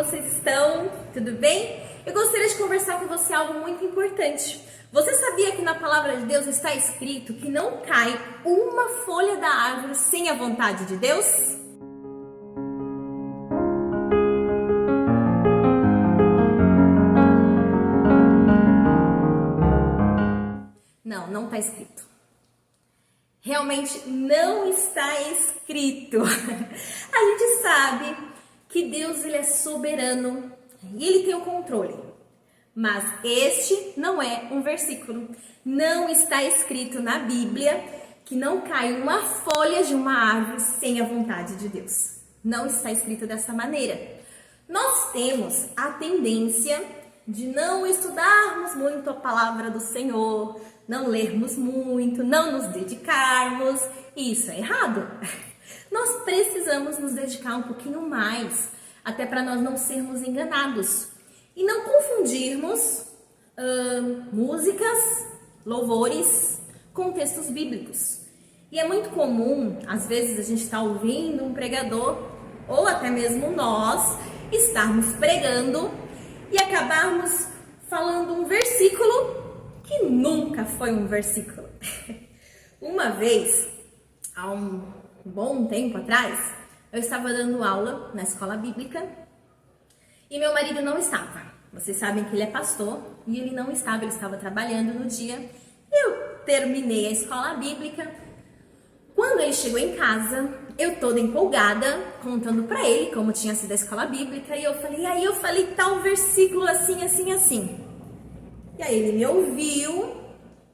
vocês estão? Tudo bem? Eu gostaria de conversar com você algo muito importante. Você sabia que na palavra de Deus está escrito que não cai uma folha da árvore sem a vontade de Deus? Não está escrito. Realmente não está escrito. A gente sabe que Deus ele é soberano e ele tem o controle. Mas este não é um versículo. Não está escrito na Bíblia que não cai uma folha de uma árvore sem a vontade de Deus. Não está escrito dessa maneira. Nós temos a tendência de não estudarmos muito a palavra do Senhor, não lermos muito, não nos dedicarmos, e isso é errado. Nós precisamos nos dedicar um pouquinho mais, até para nós não sermos enganados e não confundirmos músicas, louvores com textos bíblicos. E é muito comum, às vezes, a gente está ouvindo um pregador, ou até mesmo nós, estarmos pregando e acabarmos falando um versículo que nunca foi um versículo. Uma vez, há um bom tempo atrás, eu estava dando aula na escola bíblica e meu marido não estava. Vocês sabem que ele é pastor e ele não estava, ele estava trabalhando no dia. Eu terminei a escola bíblica. Quando ele chegou em casa, eu toda empolgada, contando para ele como tinha sido a escola bíblica, e eu falei tal versículo assim, assim, assim. E aí ele me ouviu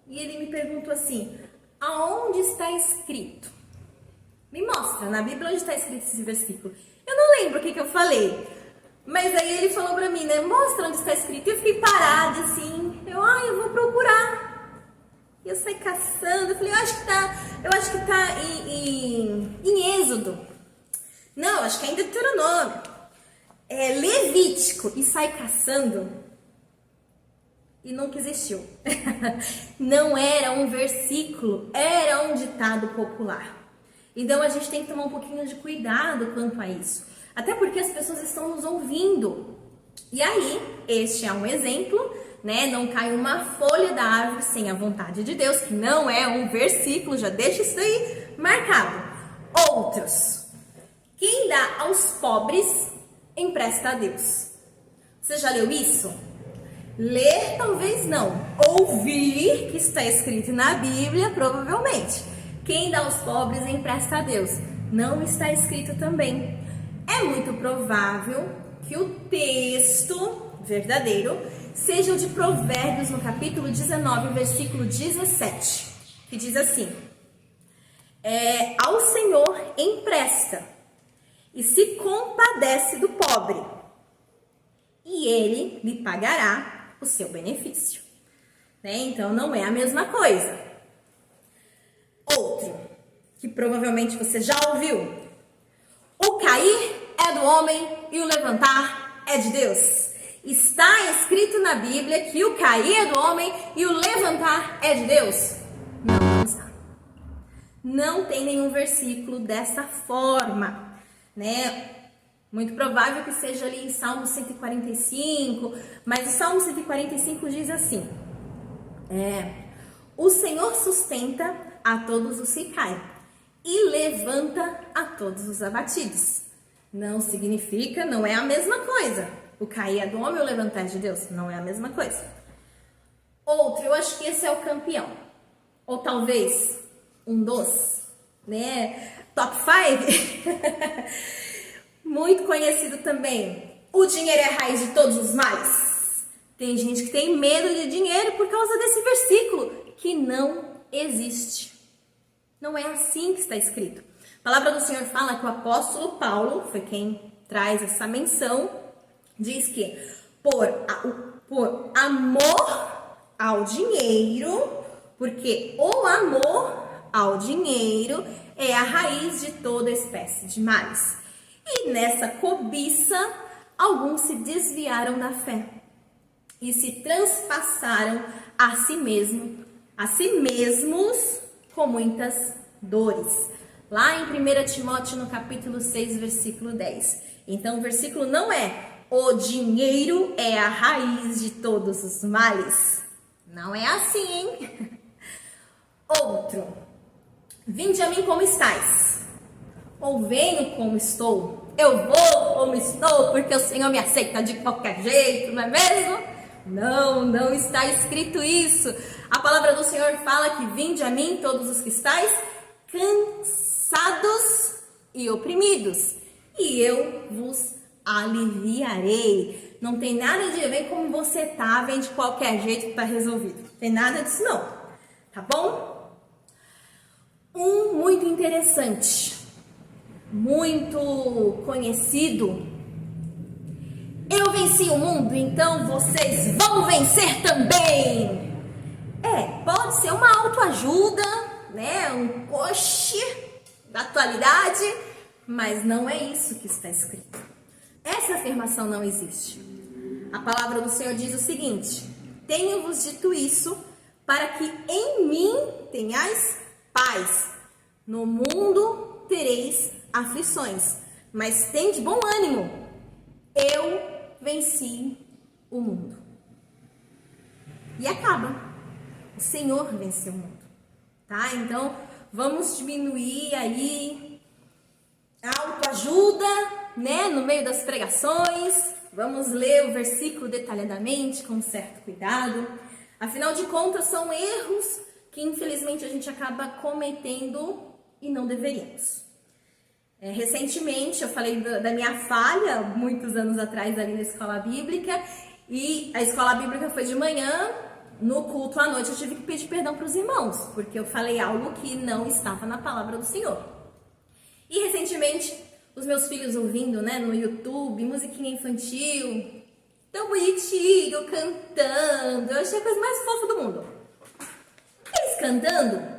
e ele me perguntou assim: aonde está escrito? Me mostra na Bíblia onde está escrito esse versículo. Eu não lembro o que eu falei, mas aí ele falou pra mim, né? Mostra onde está escrito. E eu fiquei parada assim, eu vou procurar. E eu saí caçando, eu falei, eu acho que tá em Êxodo. Não, acho que é em Deuteronômio. É Levítico. E saí caçando. E nunca existiu. Não era um versículo, era um ditado popular. Então a gente tem que tomar um pouquinho de cuidado quanto a isso. Até porque as pessoas estão nos ouvindo. E aí, este é um exemplo, né? Não cai uma folha da árvore sem a vontade de Deus, que não é um versículo, já deixa isso aí marcado. Outros. Quem dá aos pobres, empresta a Deus. Você já leu isso? Ler, talvez não. Ouvir, que está escrito na Bíblia, provavelmente. Quem dá aos pobres, empresta a Deus. Não está escrito também. É muito provável que o texto verdadeiro seja o de Provérbios, no capítulo 19, versículo 17, que diz assim: ao Senhor empresta e se compadece do pobre, e ele lhe pagará o seu benefício. Né? Então não é a mesma coisa. Outro, que provavelmente você já ouviu: o cair é do homem e o levantar é de Deus. Está escrito na Bíblia que o cair é do homem e o levantar é de Deus? Não está. Não tem nenhum versículo dessa forma, né? Muito provável que seja ali em Salmo 145, mas o Salmo 145 diz assim: o Senhor sustenta a todos os que caem e levanta a todos os abatidos. Não significa, não é a mesma coisa. O cair é do homem ou o levantar é de Deus? Não é a mesma coisa. Outro, eu acho que esse é o campeão. Ou talvez um dos, né? Top 5. Muito conhecido também. O dinheiro é a raiz de todos os males. Tem gente que tem medo de dinheiro por causa desse versículo, que não existe. Não é assim que está escrito. A palavra do Senhor fala que o apóstolo Paulo, foi quem traz essa menção, diz que por amor ao dinheiro, porque o amor ao dinheiro é a raiz de toda espécie de males. E nessa cobiça, alguns se desviaram da fé e se transpassaram a si mesmos com muitas dores. Lá em 1 Timóteo, no capítulo 6, versículo 10. Então, o versículo não é o dinheiro é a raiz de todos os males. Não é assim, hein? Outro. Vinde a mim como estáis. Ou venho como estou. Eu vou como estou, porque o Senhor me aceita de qualquer jeito, não é mesmo? Não está escrito isso. A palavra do Senhor fala que vinde a mim todos os que estáis cansados e oprimidos, e eu vos aliviarei. Não tem nada de vem como você tá, vem de qualquer jeito que tá resolvido. Tem nada disso não, tá bom? Um muito interessante, muito conhecido. Eu venci o mundo, então vocês vão vencer também. Pode ser uma autoajuda, né? Um coach da atualidade, mas não é isso que está escrito. Essa afirmação não existe. A palavra do Senhor diz o seguinte: tenho-vos dito isso para que em mim tenhais paz. No mundo tereis aflições, mas tende bom ânimo. Eu venci o mundo. E acaba. O Senhor venceu o mundo. Tá? Então, vamos diminuir aí a autoajuda, né? No meio das pregações. Vamos ler o versículo detalhadamente, com certo cuidado. Afinal de contas, são erros que infelizmente a gente acaba cometendo e não deveríamos. Recentemente eu falei da minha falha, muitos anos atrás, ali na escola bíblica, e a escola bíblica foi de manhã, no culto à noite eu tive que pedir perdão para os irmãos, porque eu falei algo que não estava na palavra do Senhor. E recentemente, os meus filhos ouvindo, né, no YouTube, musiquinha infantil, tão bonitinho, cantando, eu achei a coisa mais fofa do mundo. Eles cantando,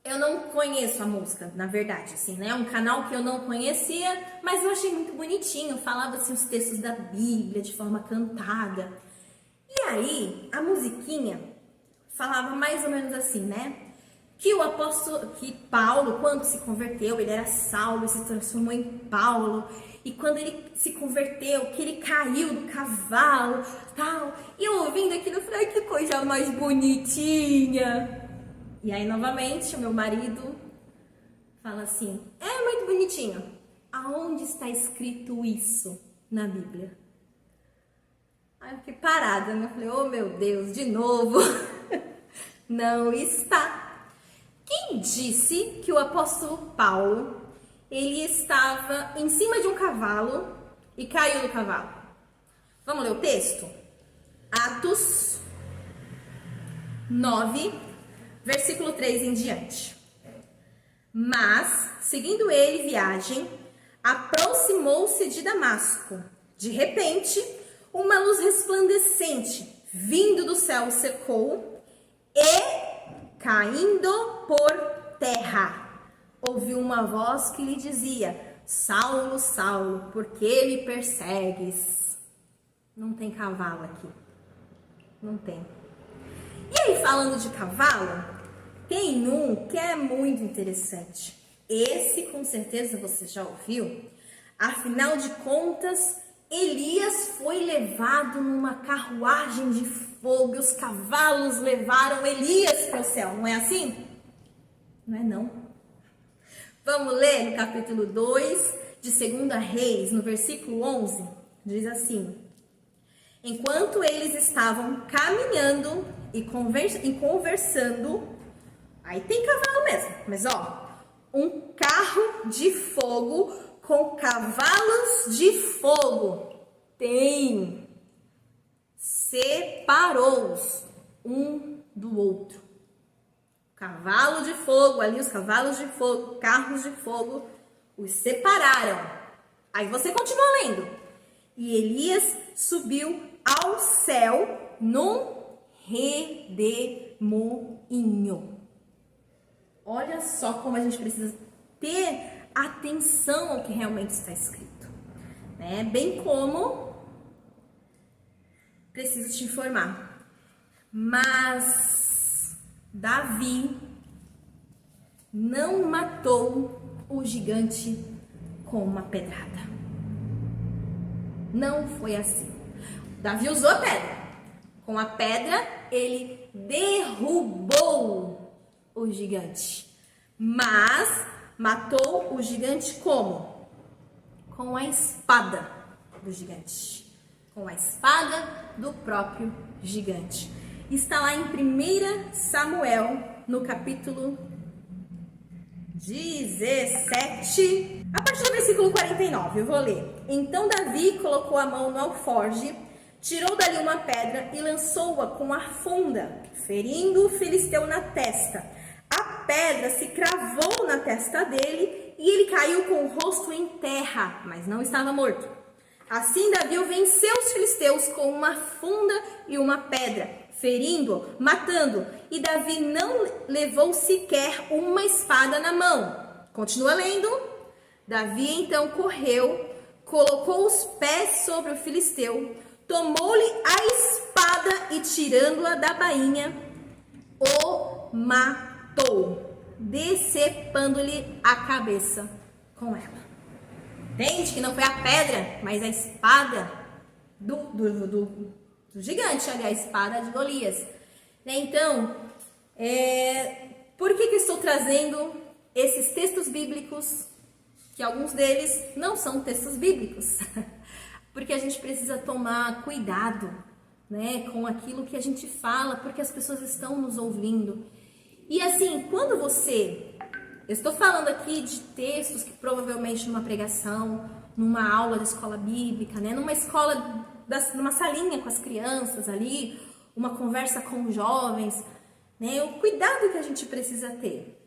eu não conheço a música, na verdade, assim, né? É um canal que eu não conhecia, mas eu achei muito bonitinho. Falava, assim, os textos da Bíblia de forma cantada. E aí, a musiquinha falava mais ou menos assim, né? Que o apóstolo, que Paulo, quando se converteu, ele era Saulo e se transformou em Paulo. E quando ele se converteu, que ele caiu do cavalo, tal. E eu ouvindo aquilo, eu falei, ai, que coisa mais bonitinha. E aí, novamente, o meu marido fala assim, é muito bonitinho. Aonde está escrito isso na Bíblia? Aí eu fiquei parada, né? Eu falei, oh meu Deus, de novo. Não está. Quem disse que o apóstolo Paulo, ele estava em cima de um cavalo e caiu do cavalo? Vamos ler o texto? Atos 9, versículo 3 em diante. Mas, seguindo ele viagem, aproximou-se de Damasco. De repente, uma luz resplandecente, vindo do céu, o cercou e, caindo por terra, ouviu uma voz que lhe dizia, Saulo, Saulo, por que me persegues? Não tem cavalo aqui. Não tem. E aí, falando de cavalo, tem um que é muito interessante. Esse, com certeza, você já ouviu. Afinal de contas, Elias foi levado numa carruagem de fogo e os cavalos levaram Elias para o céu. Não é assim? Não é não. Vamos ler no capítulo 2 de 2 Reis, no versículo 11. Diz assim: enquanto eles estavam caminhando e conversando, aí tem cavalo mesmo, mas ó, um carro de fogo com cavalos de fogo tem, separou-os um do outro. Cavalo de fogo, ali os cavalos de fogo, carros de fogo, os separaram. Aí você continua lendo. E Elias subiu ao céu num redemoinho. Olha só como a gente precisa ter atenção ao que realmente está escrito, né? Bem como preciso te informar, mas Davi não matou o gigante com uma pedrada. Não foi assim. Davi usou a pedra. Com a pedra, ele derrubou o gigante. Mas matou o gigante como? Com a espada do gigante. Com a espada do próprio gigante. Está lá em 1 Samuel, no capítulo 17, a partir do versículo 49, eu vou ler. Então Davi colocou a mão no alforje, tirou dali uma pedra e lançou-a com a funda, ferindo o filisteu na testa. A pedra se cravou na testa dele e ele caiu com o rosto em terra, mas não estava morto. Assim Davi venceu os filisteus com uma funda e uma pedra, ferindo, matando, e Davi não levou sequer uma espada na mão. Continua lendo. Davi então correu, colocou os pés sobre o filisteu, tomou-lhe a espada e, tirando-a da bainha, o matou, decepando-lhe a cabeça com ela. Entende que não foi a pedra, mas a espada do gigante, aliás, a espada de Golias. Então, por que eu estou trazendo esses textos bíblicos, que alguns deles não são textos bíblicos? Porque a gente precisa tomar cuidado, né, com aquilo que a gente fala, porque as pessoas estão nos ouvindo. E assim, quando eu estou falando aqui de textos que provavelmente numa pregação, numa aula de escola bíblica, né, numa escola, numa salinha com as crianças ali, uma conversa com os jovens, né, o cuidado que a gente precisa ter.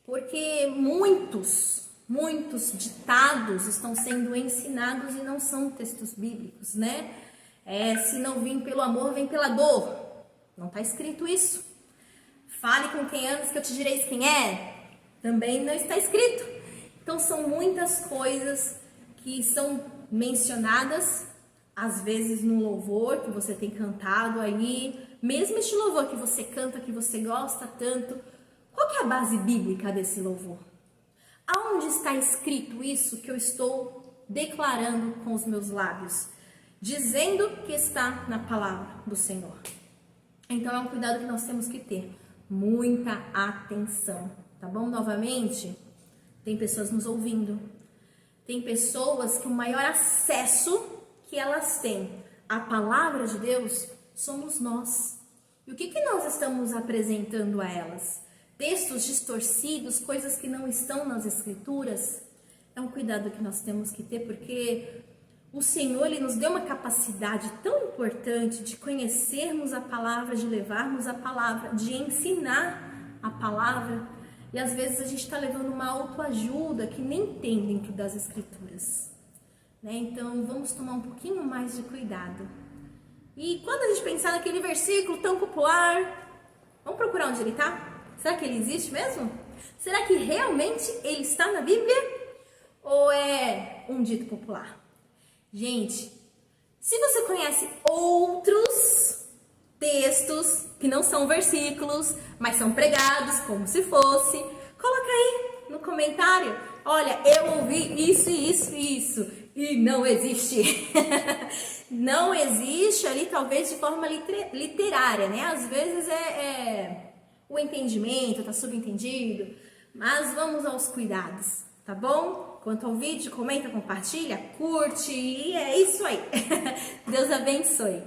Porque muitos ditados estão sendo ensinados e não são textos bíblicos, né? Se não vim pelo amor, vem pela dor. Não está escrito isso. Fale com quem andas que eu te direi quem é. Também não está escrito. Então são muitas coisas que são mencionadas, às vezes no louvor que você tem cantado aí, mesmo este louvor que você canta, que você gosta tanto. Qual que é a base bíblica desse louvor? Aonde está escrito isso que eu estou declarando com os meus lábios? Dizendo que está na palavra do Senhor. Então é um cuidado que nós temos que ter. Muita atenção, tá bom? Novamente, tem pessoas nos ouvindo. Tem pessoas que o maior acesso que elas têm à palavra de Deus somos nós. E o que nós estamos apresentando a elas? Textos distorcidos, coisas que não estão nas escrituras? É um cuidado que nós temos que ter, porque o Senhor, Ele nos deu uma capacidade tão importante de conhecermos a palavra, de levarmos a palavra, de ensinar a palavra. E às vezes a gente está levando uma autoajuda que nem tem dentro das escrituras, né? Então vamos tomar um pouquinho mais de cuidado. E quando a gente pensar naquele versículo tão popular, vamos procurar onde ele está? Será que ele existe mesmo? Será que realmente ele está na Bíblia? Ou é um dito popular? Gente, se você conhece outros textos que não são versículos, mas são pregados como se fosse, coloca aí no comentário. Olha, eu ouvi isso, isso e isso, e não existe. Não existe ali, talvez de forma literária, né? Às vezes o entendimento está subentendido, mas vamos aos cuidados, tá bom? Quanto ao vídeo, comenta, compartilha, curte e é isso aí. Deus abençoe.